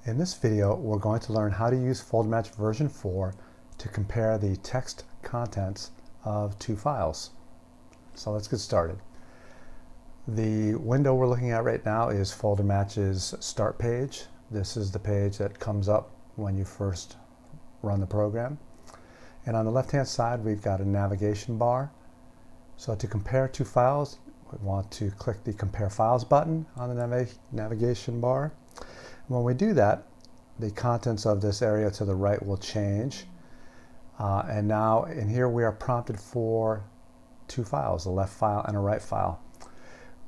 In this video, we're going to learn how to use FolderMatch version 4 to compare the text contents of two files. So let's get started. The window we're looking at right now is FolderMatch's start page. This is the page that comes up when you first run the program. And on the left-hand side, we've got a navigation bar. So to compare two files, we want to click the Compare Files button on the navigation bar. When we do that, the contents of this area to the right will change. And now in here we are prompted for two files, a left file and a right file.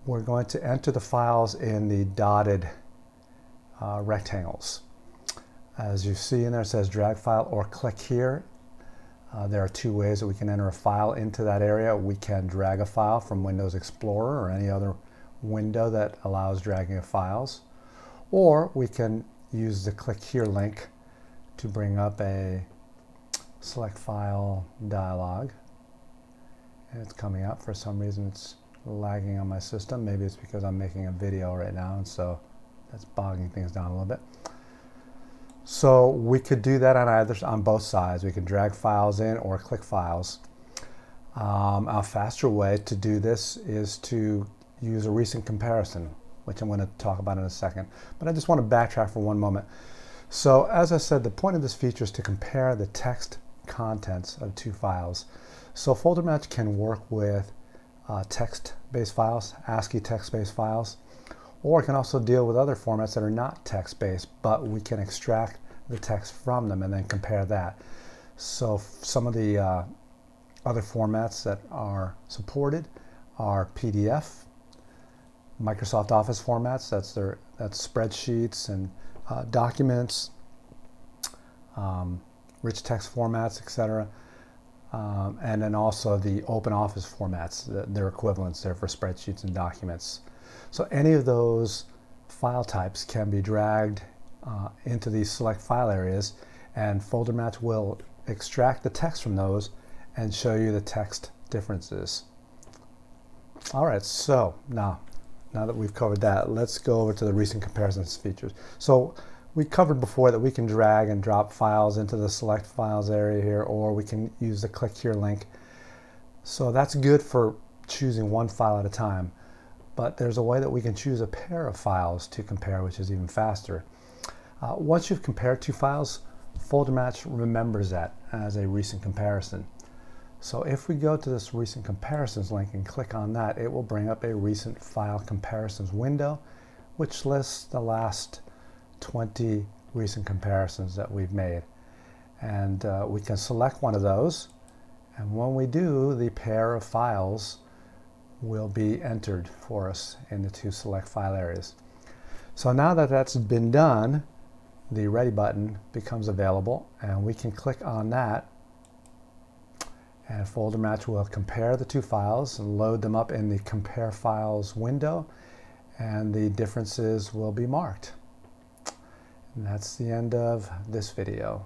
We're going to enter the files in the dotted rectangles. As you see in there, it says drag file or click here. There are two ways that we can enter a file into that area. We can drag a file from Windows Explorer or any other window that allows dragging of files. Or we can use the click here link to bring up a select file dialog. And it's coming up. For some reason it's lagging on my system. Maybe it's because I'm making a video right now, and so that's bogging things down a little bit. So we could do that on both sides. We can drag files in or click files. A faster way to do this is to use a recent comparison, which I'm going to talk about in a second. But I just want to backtrack for one moment. So as I said, the point of this feature is to compare the text contents of two files. So FolderMatch can work with text-based files, ASCII text-based files, or it can also deal with other formats that are not text-based, but we can extract the text from them and then compare that. So some of the other formats that are supported are PDF, Microsoft Office formats, that's spreadsheets and documents, rich text formats, etc. And then also the OpenOffice formats, their equivalents there for spreadsheets and documents. So any of those file types can be dragged into these select file areas, and FolderMatch will extract the text from those and show you the text differences. All right, so now that we've covered that, let's go over to the recent comparisons features. So we covered before that we can drag and drop files into the select files area here, or we can use the click here link. So that's good for choosing one file at a time. But there's a way that we can choose a pair of files to compare, which is even faster. Once you've compared two files, FolderMatch remembers that as a recent comparison. So if we go to this recent comparisons link and click on that, it will bring up a recent file comparisons window, which lists the last 20 recent comparisons that we've made. And we can select one of those. And when we do, the pair of files will be entered for us in the two select file areas. So now that that's been done, the Ready button becomes available, and we can click on that, and FolderMatch will compare the two files and load them up in the Compare Files window, and the differences will be marked. And that's the end of this video.